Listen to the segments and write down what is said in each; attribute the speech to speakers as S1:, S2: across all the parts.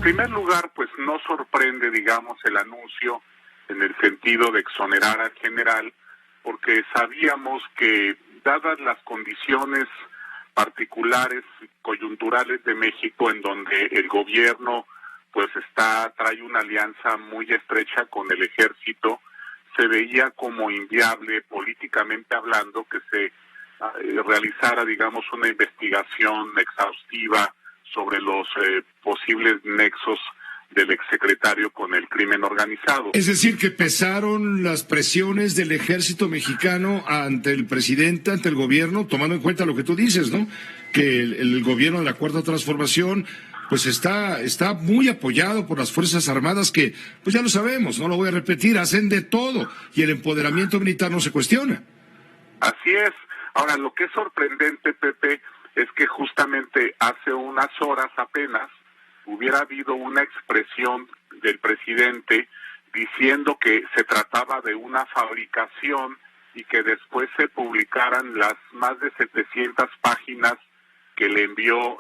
S1: primer lugar, pues no sorprende, digamos, el anuncio en el sentido de exonerar al general, porque sabíamos que, dadas las condiciones particulares, coyunturales de México, en donde el gobierno pues trae una alianza muy estrecha con el ejército, se veía como inviable políticamente hablando que se realizara, digamos, una investigación exhaustiva sobre los posibles nexos del exsecretario con el crimen organizado.
S2: Es decir, que pesaron las presiones del ejército mexicano ante el presidente, ante el gobierno, tomando en cuenta lo que tú dices, ¿no? Que el gobierno de la Cuarta Transformación pues está muy apoyado por las Fuerzas Armadas que, pues ya lo sabemos, no lo voy a repetir, hacen de todo y el empoderamiento militar no se cuestiona.
S1: Así es. Ahora, lo que es sorprendente, Pepe, es que justamente hace unas horas apenas hubiera habido una expresión del presidente diciendo que se trataba de una fabricación y que después se publicaran las más de 700 páginas que le envió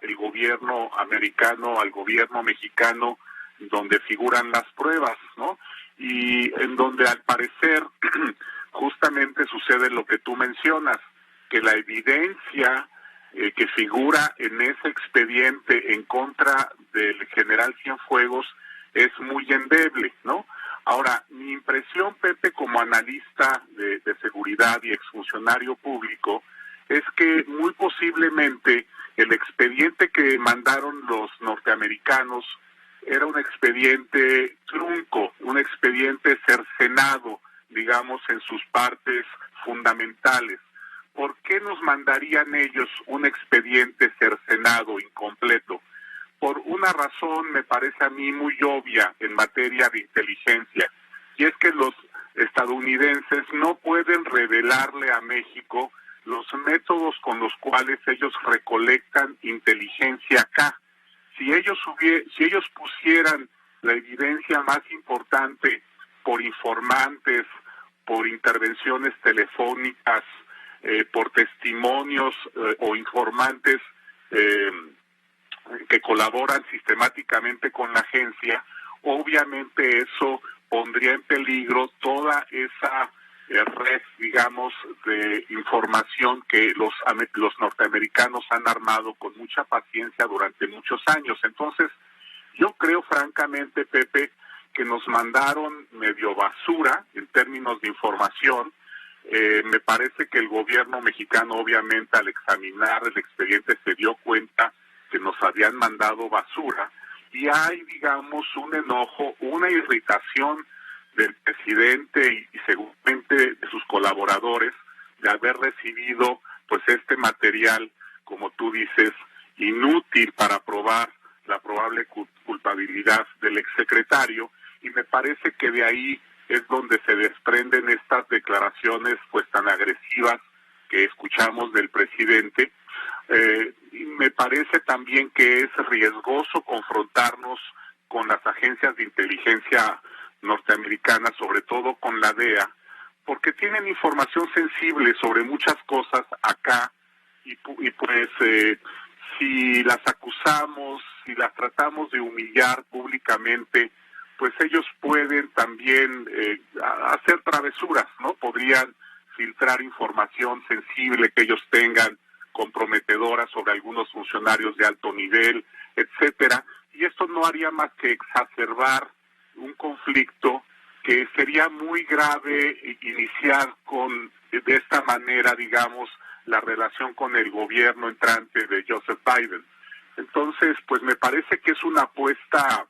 S1: el gobierno americano al gobierno mexicano, donde figuran las pruebas, ¿no? Y en donde al parecer justamente sucede lo que tú mencionas, que la evidencia que figura en ese expediente en contra del general Cienfuegos es muy endeble, ¿no? Ahora, mi impresión, Pepe, como analista de seguridad y exfuncionario público, es que muy posiblemente el expediente que mandaron los norteamericanos era un expediente trunco, un expediente cercenado, digamos, en sus partes fundamentales. ¿Por qué nos mandarían ellos un expediente cercenado, incompleto? Por una razón, me parece a mí muy obvia en materia de inteligencia, y es que los estadounidenses no pueden revelarle a México los métodos con los cuales ellos recolectan inteligencia acá. Si ellos pusieran la evidencia más importante por informantes, por intervenciones telefónicas, por testimonios o informantes que colaboran sistemáticamente con la agencia, obviamente eso pondría en peligro toda esa red, digamos, de información que los norteamericanos han armado con mucha paciencia durante muchos años. Entonces, yo creo francamente, Pepe, que nos mandaron medio basura en términos de información. Me parece que el gobierno mexicano, obviamente, al examinar el expediente se dio cuenta que nos habían mandado basura, y hay, digamos, un enojo, una irritación del presidente y seguramente de sus colaboradores de haber recibido pues este material, como tú dices, inútil para probar la probable culpabilidad del exsecretario, y me parece que de ahí es donde se desprenden estas declaraciones pues tan agresivas que escuchamos del presidente. Y me parece también que es riesgoso confrontarnos con las agencias de inteligencia norteamericanas, sobre todo con la DEA, porque tienen información sensible sobre muchas cosas acá, y pues si las acusamos, si las tratamos de humillar públicamente, pues ellos pueden también hacer travesuras, ¿no? Podrían filtrar información sensible que ellos tengan, comprometedora sobre algunos funcionarios de alto nivel, etcétera, y esto no haría más que exacerbar un conflicto que sería muy grave iniciar de esta manera, digamos, la relación con el gobierno entrante de Joseph Biden. Entonces, pues me parece que es una apuesta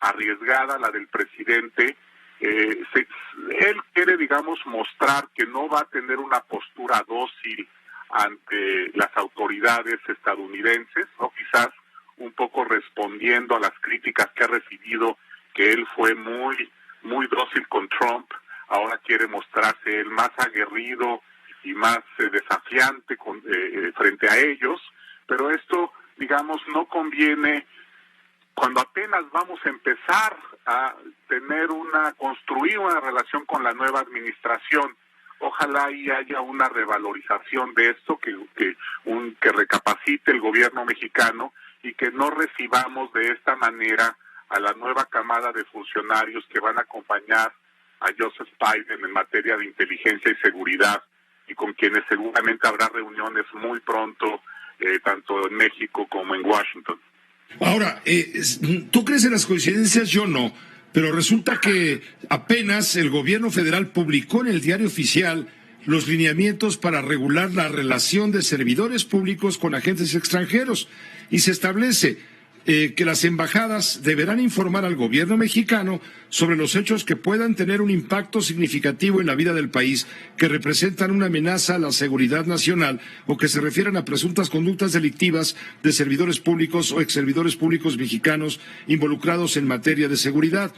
S1: arriesgada la del presidente. Él quiere, digamos, mostrar que no va a tener una postura dócil ante las autoridades estadounidenses, ¿no? Quizás un poco respondiendo a las críticas que ha recibido, que él fue muy dócil con Trump. Ahora quiere mostrarse él más aguerrido y más desafiante frente a ellos, pero esto, digamos, no conviene cuando apenas vamos a empezar a construir una relación con la nueva administración. Ojalá y haya una revalorización de esto, que recapacite el gobierno mexicano y que no recibamos de esta manera a la nueva camada de funcionarios que van a acompañar a Joseph Biden en materia de inteligencia y seguridad, y con quienes seguramente habrá reuniones muy pronto, tanto en México como en Washington.
S2: Ahora, ¿tú crees en las coincidencias? Yo no, pero resulta que apenas el gobierno federal publicó en el Diario Oficial los lineamientos para regular la relación de servidores públicos con agentes extranjeros, y se establece que las embajadas deberán informar al gobierno mexicano sobre los hechos que puedan tener un impacto significativo en la vida del país, que representan una amenaza a la seguridad nacional o que se refieran a presuntas conductas delictivas de servidores públicos o exservidores públicos mexicanos involucrados en materia de seguridad.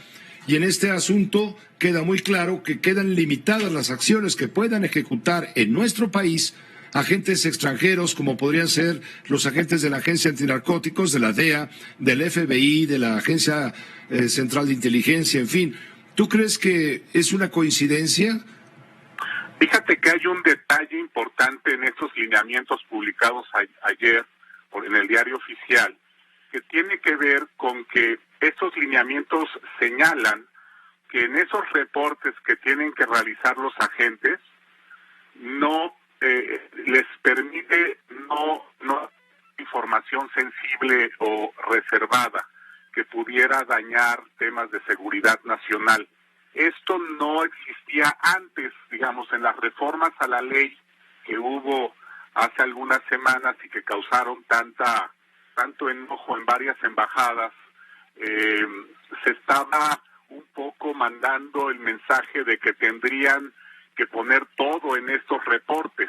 S2: Y en este asunto queda muy claro que quedan limitadas las acciones que puedan ejecutar en nuestro país agentes extranjeros, como podrían ser los agentes de la Agencia Antinarcóticos, de la DEA, del FBI, de la Agencia Central de Inteligencia, en fin. ¿Tú crees que es una coincidencia?
S1: Fíjate que hay un detalle importante en estos lineamientos publicados ayer en el Diario Oficial, que tiene que ver con que estos lineamientos señalan que en esos reportes que tienen que realizar los agentes no les permite no información sensible o reservada que pudiera dañar temas de seguridad nacional. Esto no existía antes, digamos, en las reformas a la ley que hubo hace algunas semanas y que causaron tanto enojo en varias embajadas. Se estaba un poco mandando el mensaje de que tendrían que poner todo en estos reportes,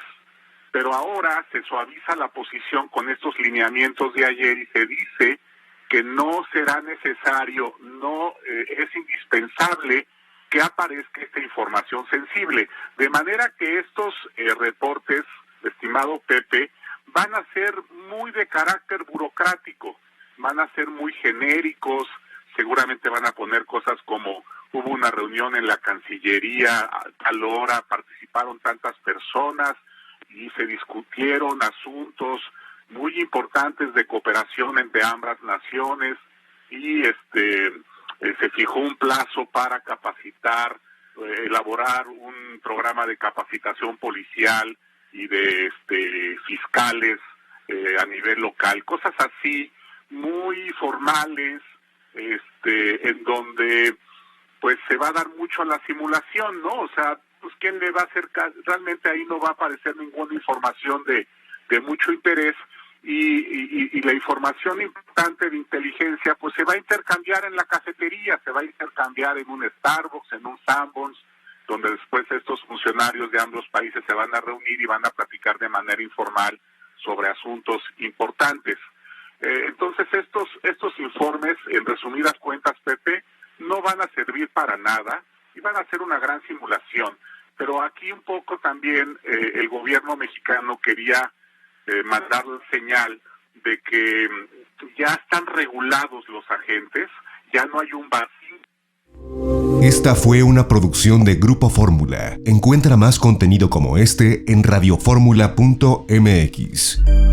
S1: pero ahora se suaviza la posición con estos lineamientos de ayer y se dice que no será necesario, no es indispensable que aparezca esta información sensible, de manera que estos reportes, estimado Pepe, van a ser muy de carácter burocrático, van a ser muy genéricos, seguramente van a poner cosas como hubo una reunión en la Cancillería a tal hora, participaron tantas personas y se discutieron asuntos muy importantes de cooperación entre ambas naciones y se fijó un plazo para capacitar, elaborar un programa de capacitación policial y de fiscales a nivel local, cosas así muy formales, en donde pues se va a dar mucho a la simulación, ¿no? O sea, pues quién le va a hacer caso, realmente ahí no va a aparecer ninguna información de mucho interés y la información importante de inteligencia pues se va a intercambiar en la cafetería, se va a intercambiar en un Starbucks, en un Sanborns, donde después estos funcionarios de ambos países se van a reunir y van a platicar de manera informal sobre asuntos importantes. Entonces estos informes, en resumidas cuentas, Pepe, no van a servir para nada y van a ser una gran simulación. Pero aquí un poco también el gobierno mexicano quería mandar la señal de que ya están regulados los agentes, ya no hay un vacío.
S3: Esta fue una producción de Grupo Fórmula. Encuentra más contenido como este en radioformula.mx.